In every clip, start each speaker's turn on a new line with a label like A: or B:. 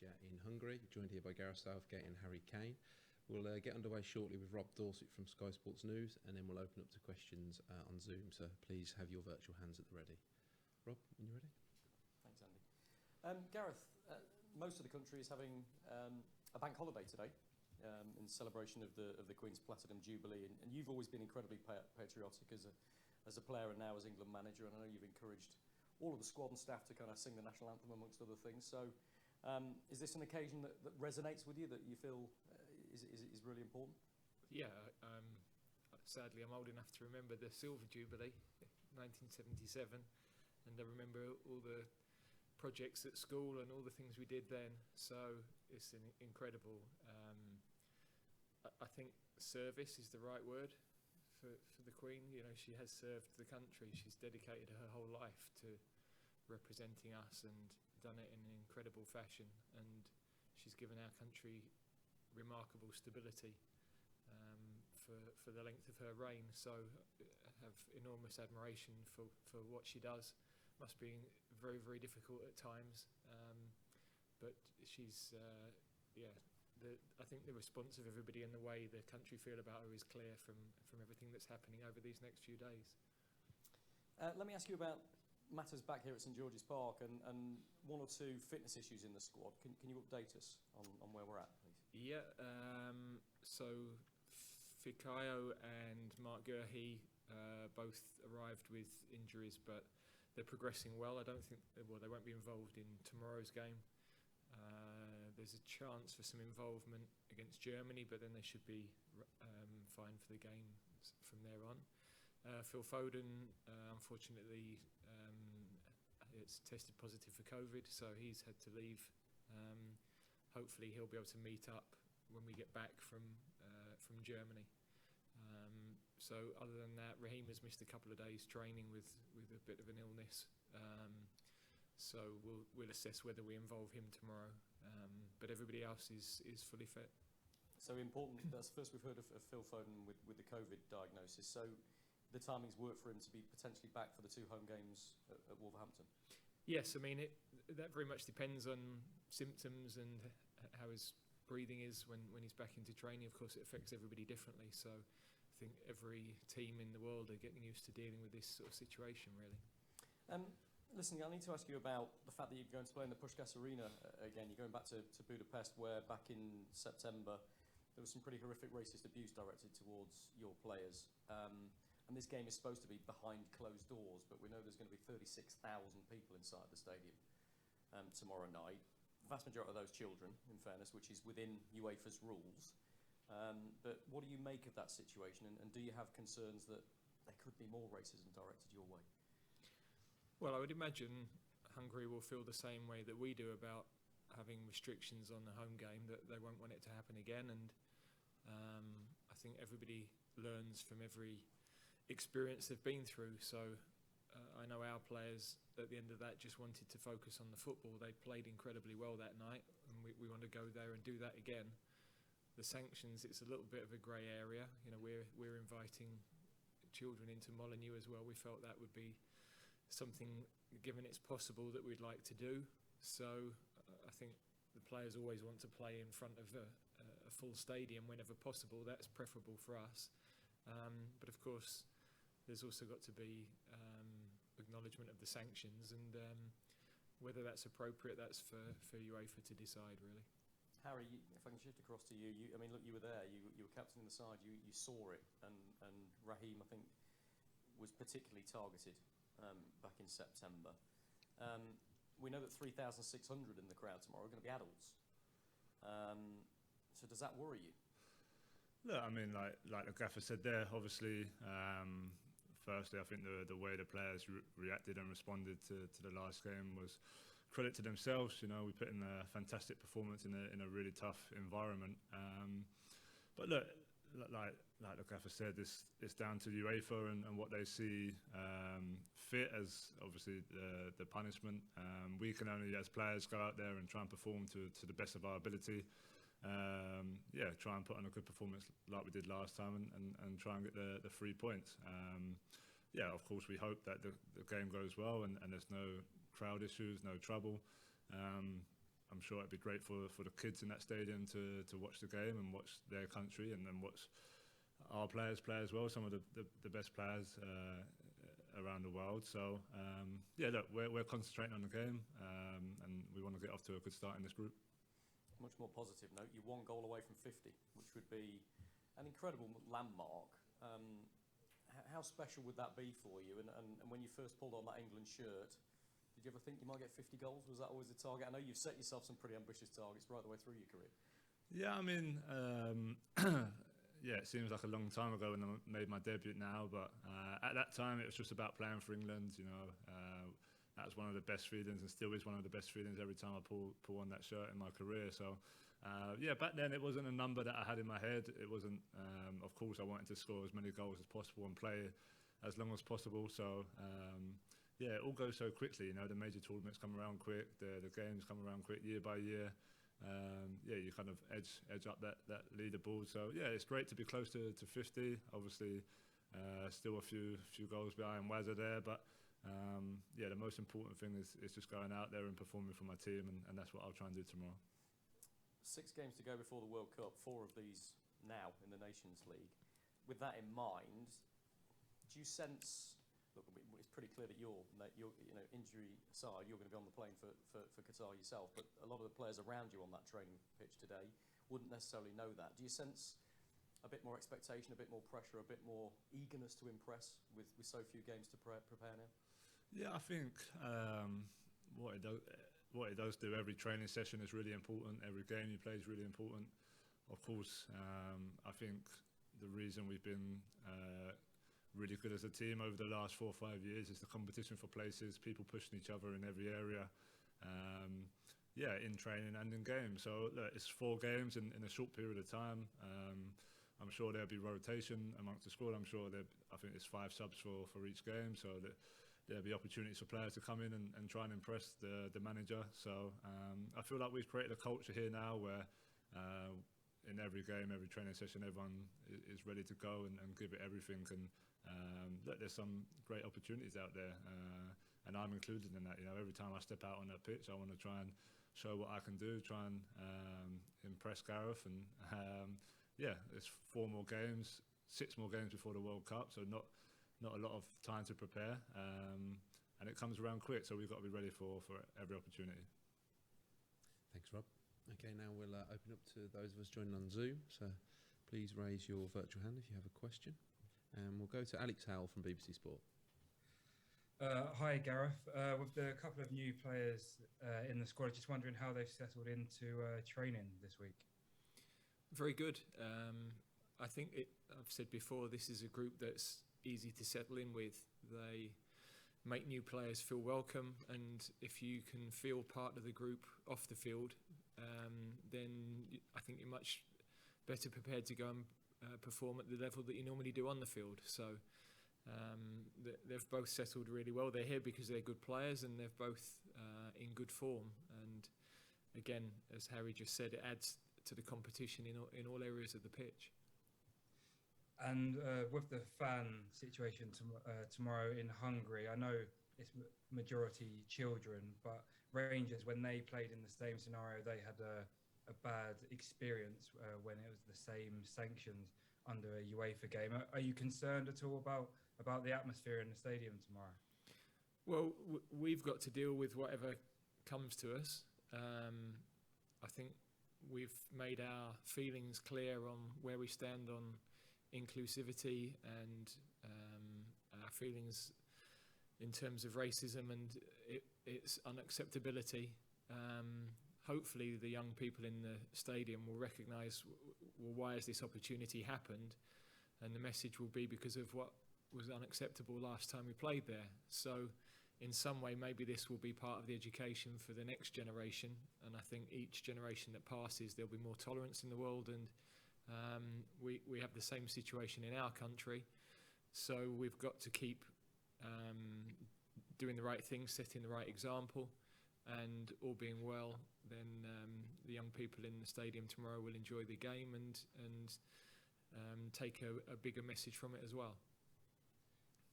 A: fixture in Hungary, joined here by Gareth Southgate and Harry Kane. We'll get underway shortly with Rob Dorset from Sky Sports News, and then we'll open up to questions on Zoom, so please have your virtual hands at the ready. Rob, when you're ready.
B: Thanks, Andy. Gareth, most of the country is having a bank holiday today in celebration of the Queen's Platinum Jubilee, and you've always been incredibly patriotic as a player and now as England manager, and I know you've encouraged all of the squad and staff to kind of sing the national anthem amongst other things. So is this an occasion that resonates with you, that you feel is really important?
C: Yeah, sadly I'm old enough to remember the Silver Jubilee, 1977, and I remember all the projects at school and all the things we did then, so it's incredible. I think service is the right word for the Queen. You know, she has served the country, she's dedicated her whole life to representing us and done it in an incredible fashion, and she's given our country remarkable stability for the length of her reign, so I have enormous admiration for what she does. Must be very, very difficult at times, but she's I think the response of everybody and the way the country feel about her is clear from everything that's happening over these next few days.
B: Let me ask you about matters back here at St George's Park and one or two fitness issues in the squad. Can you update us on where we're at, please?
C: Yeah, so Fikayo and Mark Gurhey both arrived with injuries, but they're progressing well. I don't think, well, they won't be involved in tomorrow's game. There's a chance for some involvement against Germany, but then they should be fine for the game from there on. Phil Foden, unfortunately, it's tested positive for COVID, so he's had to leave. Hopefully he'll be able to meet up when we get back from Germany. So other than that, Raheem has missed a couple of days training with a bit of an illness. So we'll assess whether we involve him tomorrow. But everybody else is fully fit.
B: So important. That's the first we've heard of Phil Foden with the COVID diagnosis. So the timings work for him to be potentially back for the two home games at Wolverhampton?
C: Yes, I mean, that very much depends on symptoms and how his breathing is when he's back into training. Of course, it affects everybody differently. So I think every team in the world are getting used to dealing with this sort of situation, really.
B: Listen, I need to ask you about the fact that you're going to play in the Puskás Arena again. You're going back to Budapest, where back in September there was some pretty horrific racist abuse directed towards your players. And this game is supposed to be behind closed doors, but we know there's going to be 36,000 people inside the stadium tomorrow night. The vast majority of those children, in fairness, which is within UEFA's rules. But what do you make of that situation, and do you have concerns that there could be more racism directed your way?
C: Well, I would imagine Hungary will feel the same way that we do about having restrictions on the home game, that they won't want it to happen again. And I think everybody learns from every experience they've been through. So I know our players at the end of that just wanted to focus on the football. They played incredibly well that night, and we want to go there and do that again. The sanctions, it's a little bit of a grey area. You know, we're inviting children into Molineux as well. We felt that would be something, given it's possible, that we'd like to do. So I think the players always want to play in front of a full stadium whenever possible. That's preferable for us. But of course, there's also got to be acknowledgement of the sanctions, and whether that's appropriate, that's for UEFA to decide, really.
B: Harry, if I can shift across to you, I mean, look, you were there, you were captaining the side, you saw it, and Raheem, I think, was particularly targeted back in September. We know that 3,600 in the crowd tomorrow are going to be adults. So does that worry you?
D: Look, I mean, like the gaffer said there, obviously, firstly, I think the way the players reacted and responded to the last game was credit to themselves. You know, we put in a fantastic performance in a really tough environment. But look, like the gaffer said, it's down to UEFA and what they see fit as obviously the punishment. We can only, as players, go out there and try and perform to the best of our ability. Try and put on a good performance like we did last time and try and get the 3 points. Of course, we hope that the game goes well and there's no crowd issues, no trouble. I'm sure it'd be great for the kids in that stadium to watch the game and watch their country and then watch our players play as well, some of the best players around the world. So yeah, look, we're concentrating on the game, and we want to get off to a good start in this group.
B: Much more positive note, you're 1 goal away from 50, which would be an incredible landmark. How special would that be for you? And when you first pulled on that England shirt, did you ever think you might get 50 goals? Was that always the target? I know you've set yourself some pretty ambitious targets right the way through your career.
D: Yeah, I mean, yeah, it seems like a long time ago when I made my debut now, but at that time it was just about playing for England, you know. That was one of the best feelings and still is one of the best feelings every time I pull on that shirt in my career. So yeah, back then it wasn't a number that I had in my head. It wasn't, of course I wanted to score as many goals as possible and play as long as possible. So yeah, it all goes so quickly, you know, the major tournaments come around quick, the games come around quick year by year. Yeah, you kind of edge up that leaderboard. So yeah, it's great to be close to 50. Obviously, still a few goals behind Wazza there, but yeah, the most important thing is just going out there and performing for my team, and that's what I'll try and do tomorrow.
B: 6 games to go before the World Cup, 4 of these now in the Nations League. With that in mind, do you sense? Look, it's pretty clear that you're you know, injury aside, you're going to be on the plane for Qatar yourself, but a lot of the players around you on that training pitch today wouldn't necessarily know that. Do you sense a bit more expectation, a bit more pressure, a bit more eagerness to impress with so few games to prepare now?
D: Yeah, I think what it does do, every training session is really important, every game you play is really important. Of course, I think the reason we've been really good as a team over the last 4 or 5 years is the competition for places, people pushing each other in every area, yeah, in training and in games. So look, it's 4 games in a short period of time. I'm sure there'll be rotation amongst the squad. I'm sure I think it's 5 subs for each game, so that there'll be opportunities for players to come in and try and impress the manager. So I feel like we've created a culture here now where in every game, every training session, everyone is ready to go and give it everything. And look, there's some great opportunities out there, and I'm included in that. You know, every time I step out on that pitch, I want to try and show what I can do, try and impress Gareth. And yeah, there's 4 more games, 6 more games before the World Cup, so not a lot of time to prepare, and it comes around quick, so we've got to be ready for every opportunity.
A: Thanks, Rob. Okay, now we'll open up to those of us joining on Zoom, so please raise your virtual hand if you have a question. And we'll go to Alex Howell from BBC Sport.
E: Hi, Gareth. With the couple of new players in the squad, just wondering how they've settled into training this week.
C: Very good. I think I've said before, this is a group that's easy to settle in with. They make new players feel welcome, and if you can feel part of the group off the field, then I think you're much better prepared to go and perform at the level that you normally do on the field. So they've both settled really well. They're here because they're good players, and they're both in good form. And again, as Harry just said, it adds to the competition in all areas of the pitch.
E: And with the fan situation tomorrow in Hungary, I know it's majority children, but Rangers, when they played in the same scenario, they had a bad experience when it was the same sanctions under a UEFA game. Are you concerned at all about the atmosphere in the stadium tomorrow?
C: Well, we've got to deal with whatever comes to us. I think we've made our feelings clear on where we stand on inclusivity and our feelings in terms of racism and its unacceptability. Hopefully the young people in the stadium will recognise, well, why has this opportunity happened? And the message will be because of what was unacceptable last time we played there. So in some way, maybe this will be part of the education for the next generation. And I think each generation that passes, there'll be more tolerance in the world. And we have the same situation in our country. So we've got to keep doing the right thing, setting the right example. And all being well, then the young people in the stadium tomorrow will enjoy the game and take a bigger message from it as well.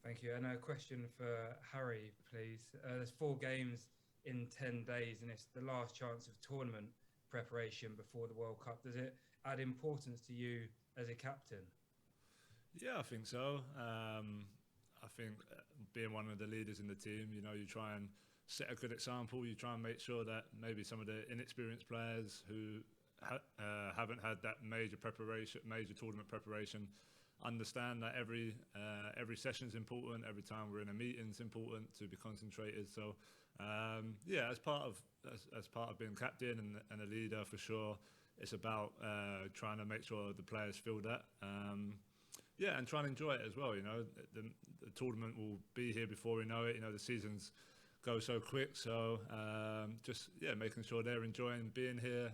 E: Thank you. And a question for Harry, please. There's 4 games in 10 days, and it's the last chance of tournament preparation before the World Cup. Does it add importance to you as a captain?
D: Yeah, I think so. I think being one of the leaders in the team, you know, you try and set a good example. You try and make sure that maybe some of the inexperienced players who haven't had that major tournament preparation, understand that every session is important. Every time we're in a meeting is important to be concentrated. So yeah, as part of being captain and a leader, for sure, it's about trying to make sure the players feel that. Yeah, and try and enjoy it as well. You know, the tournament will be here before we know it. You know, the seasons go so quick. So just making sure they're enjoying being here,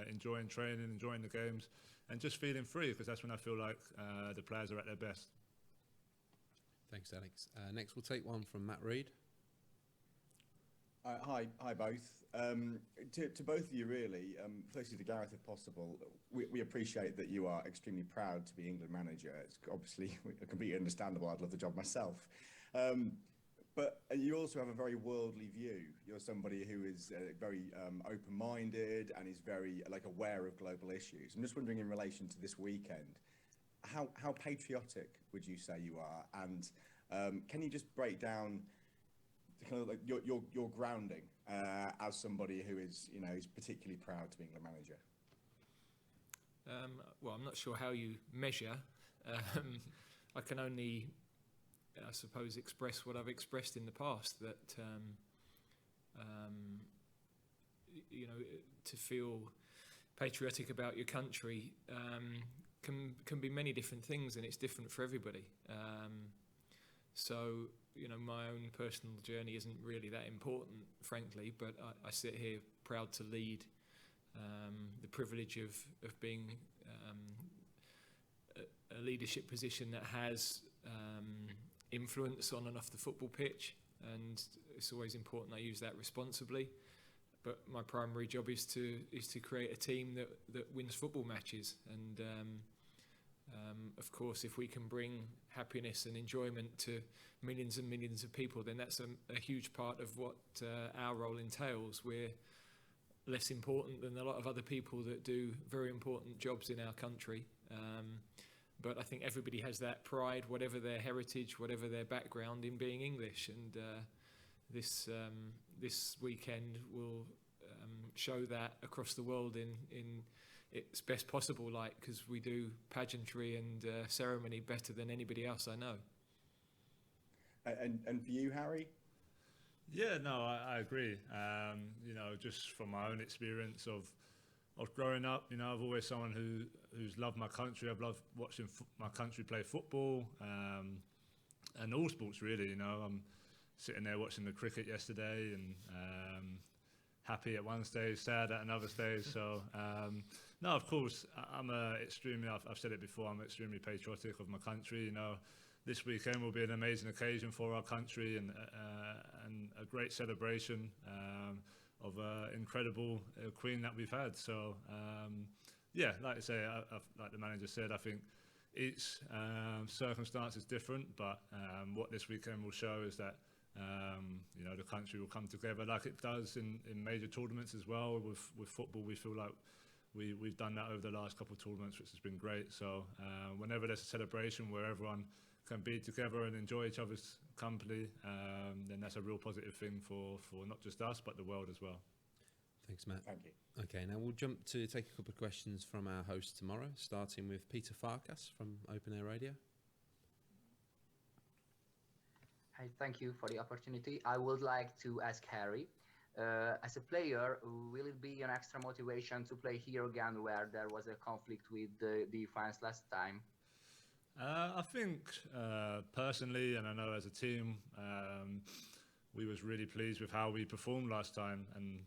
D: enjoying training, enjoying the games, and just feeling free, because that's when I feel like the players are at their best.
A: Thanks, Alex. Next, we'll take one from Matt Reed.
F: Hi both. To both of you, really. Firstly, to Gareth, if possible, we appreciate that you are extremely proud to be England manager. It's obviously completely understandable. I'd love the job myself. But you also have a very worldly view. You're somebody who is very open-minded and is very aware of global issues. I'm just wondering, in relation to this weekend, how patriotic would you say you are? And can you just break down kind of like your grounding as somebody who is, you know, is particularly proud to be England manager?
C: Well, I'm not sure how you measure. I can only, I suppose, express what I've expressed in the past, that you know, to feel patriotic about your country can be many different things, and it's different for everybody. So, you know, my own personal journey isn't really that important, frankly, but I sit here proud to lead the privilege of being a leadership position that has influence on and off the football pitch, and it's always important I use that responsibly. But my primary job is to create a team that wins football matches, and of course, if we can bring happiness and enjoyment to millions and millions of people, then that's a huge part of what our role entails. We're less important than a lot of other people that do very important jobs in our country. But I think everybody has that pride, whatever their heritage, whatever their background, in being English. And this weekend will show that across the world in its best possible light, because we do pageantry and ceremony better than anybody else I know.
F: And for you, Harry?
D: Yeah, no, I agree. You know, just from my own experience of growing up, you know, I've always someone who's loved my country. I've loved watching my country play football, and all sports really. You know, I'm sitting there watching the cricket yesterday, and happy at one stage, sad at another stage. So no, of course, I'm extremely. I've said it before. I'm extremely patriotic of my country. You know, this weekend will be an amazing occasion for our country, and a great celebration of an incredible Queen that we've had. So yeah, like I say, like the manager said, I think each circumstance is different, but what this weekend will show is that you know, the country will come together like it does in major tournaments as well. With football, we feel like we've done that over the last couple of tournaments, which has been great. So whenever there's a celebration where everyone can be together and enjoy each other's company, then that's a real positive thing for not just us, but the world as well.
A: Thanks, Matt.
F: Thank you.
A: Okay, now we'll jump to take a couple of questions from our host tomorrow, starting with Peter Farkas from Open Air Radio.
G: Hi, thank you for the opportunity. I would like to ask Harry, as a player, will it be an extra motivation to play here again, where there was a conflict with the fans last time?
D: I think personally, and I know as a team, we was really pleased with how we performed last time, and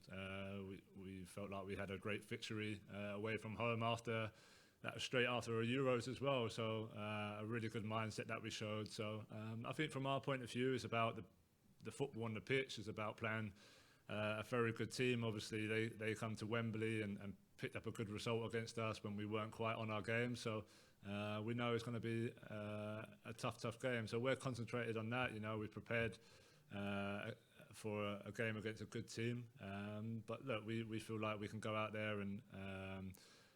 D: we felt like we had a great victory away from home after that, was straight after a Euros as well. So a really good mindset that we showed. So I think from our point of view, it's about the football on the pitch. It's about playing a very good team. Obviously, they come to Wembley and picked up a good result against us when we weren't quite on our game. So we know it's going to be a tough game. So we're concentrated on that. You know, we've prepared for a game against a good team. But look, we feel like we can go out there and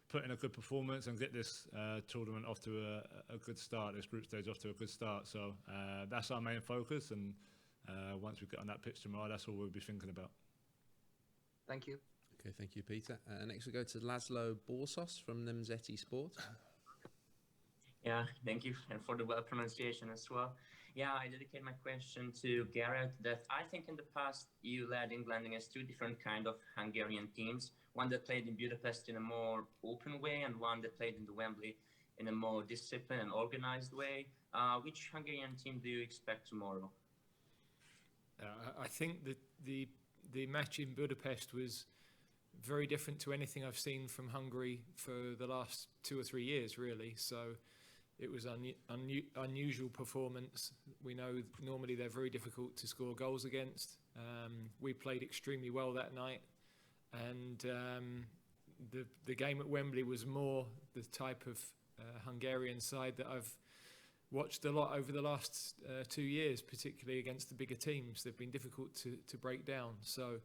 D: put in a good performance and get this tournament off to a good start, this group stage off to a good start. So that's our main focus, and once we get on that pitch tomorrow, that's all we'll be thinking about.
G: Thank you.
A: Okay, thank you, Peter. Next we go to Laszlo Borsos from Nemzeti Sport.
H: Yeah, thank you, and for the well pronunciation as well. Yeah, I dedicate my question to Gareth, that I think in the past you led England against two different kind of Hungarian teams, one that played in Budapest in a more open way and one that played in the Wembley in a more disciplined and organized way. Which Hungarian team do you expect tomorrow?
C: I think that the match in Budapest was very different to anything I've seen from Hungary for the last 2 or 3 years, really. So it was unusual performance. We know normally they're very difficult to score goals against. We played extremely well that night, and the game at Wembley was more the type of Hungarian side that I've watched a lot over the last 2 years, particularly against the bigger teams. They've been difficult to break down. So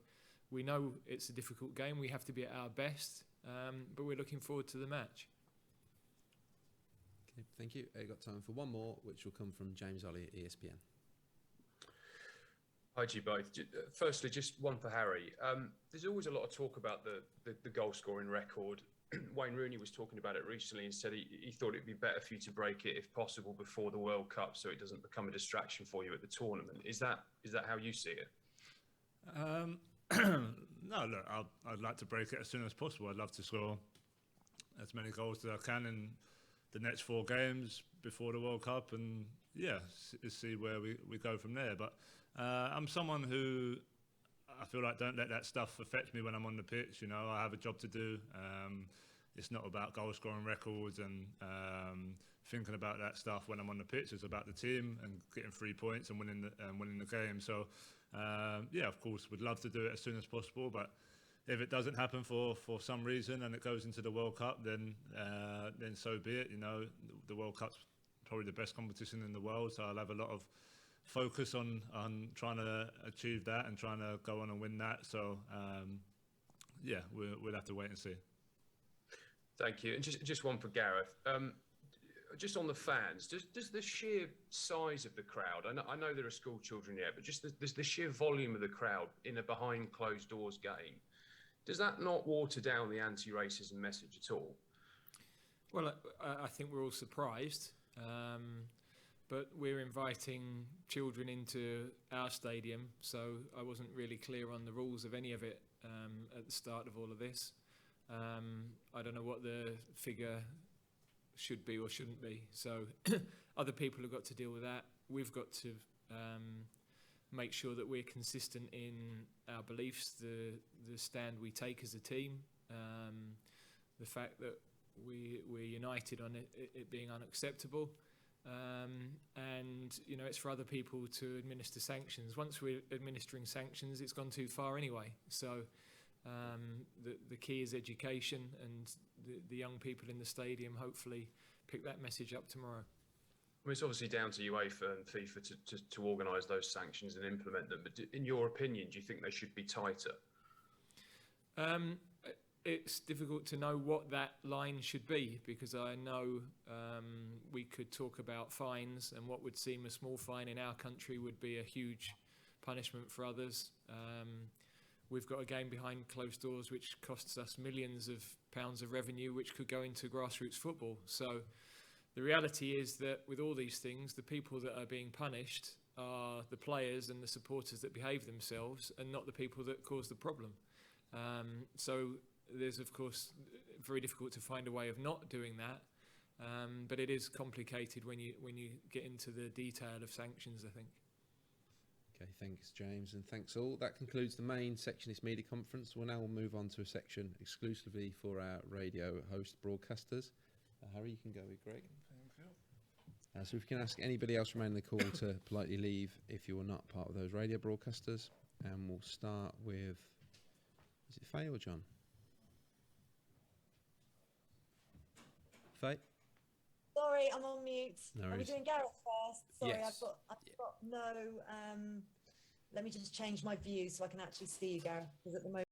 C: we know it's a difficult game. We have to be at our best, but we're looking forward to the match.
A: Okay, thank you. I've got time for one more, which will come from James Ollie at ESPN.
I: Hi to you both. Firstly, just one for Harry. There's always a lot of talk about the goal scoring record. Wayne Rooney was talking about it recently and said he thought it'd be better for you to break it if possible before the World Cup, so it doesn't become a distraction for you at the tournament. Is that how you see it?
D: No, look, I'd like to break it as soon as possible. I'd love to score as many goals as I can in the next 4 games before the World Cup, and yeah, see where we go from there. But I'm someone who I feel like don't let that stuff affect me when I'm on the pitch. You know, I have a job to do. It's not about goal scoring records and thinking about that stuff when I'm on the pitch. It's about the team and getting 3 points and winning the game. So yeah, of course, would love to do it as soon as possible, but if it doesn't happen for some reason and it goes into the World Cup, then so be it. You know, the World Cup's probably the best competition in the world, so I'll have a lot of focus on trying to achieve that and trying to go on and win that. So yeah, we'll have to wait and see.
I: Thank you. And just one for Gareth. Just on the fans, does the sheer size of the crowd, I know there are school children here, but just the sheer volume of the crowd in a behind closed doors game, does that not water down the anti-racism message at all?
C: Well, I think we're all surprised, but we're inviting children into our stadium, so I wasn't really clear on the rules of any of it at the start of all of this. I don't know what the figure should be or shouldn't be, so other people have got to deal with that. We've got to make sure that we're consistent in our beliefs, the stand we take as a team, the fact that we're united on it being unacceptable, and you know, it's for other people to administer sanctions. Once we're administering sanctions, it's gone too far anyway. So the key is education, and the young people in the stadium hopefully pick that message up tomorrow.
I: I mean, it's obviously down to UEFA and FIFA to organise those sanctions and implement them, but in your opinion, do you think they should be tighter?
C: It's difficult to know what that line should be, because I know we could talk about fines, and what would seem a small fine in our country would be a huge punishment for others. We've got a game behind closed doors which costs us millions of pounds of revenue, which could go into grassroots football. So the reality is that with all these things, the people that are being punished are the players and the supporters that behave themselves, and not the people that cause the problem. So there's, of course, very difficult to find a way of not doing that, but it is complicated when you get into the detail of sanctions, I think.
A: Okay, thanks, James, and thanks all. That concludes the main sectionist media conference. We'll now move on to a section exclusively for our radio host broadcasters. Harry, you can go with Greg. So if we can ask anybody else remaining on the call to politely leave if you're not part of those radio broadcasters. And we'll start with, is it Faye or John? Faye?
J: Sorry, I'm on mute.
A: No
J: Are we
A: worries.
J: doing Gareth first? Sorry,
A: Yes.
J: I've got no let me just change my view so I can actually see you, Gareth, because at the moment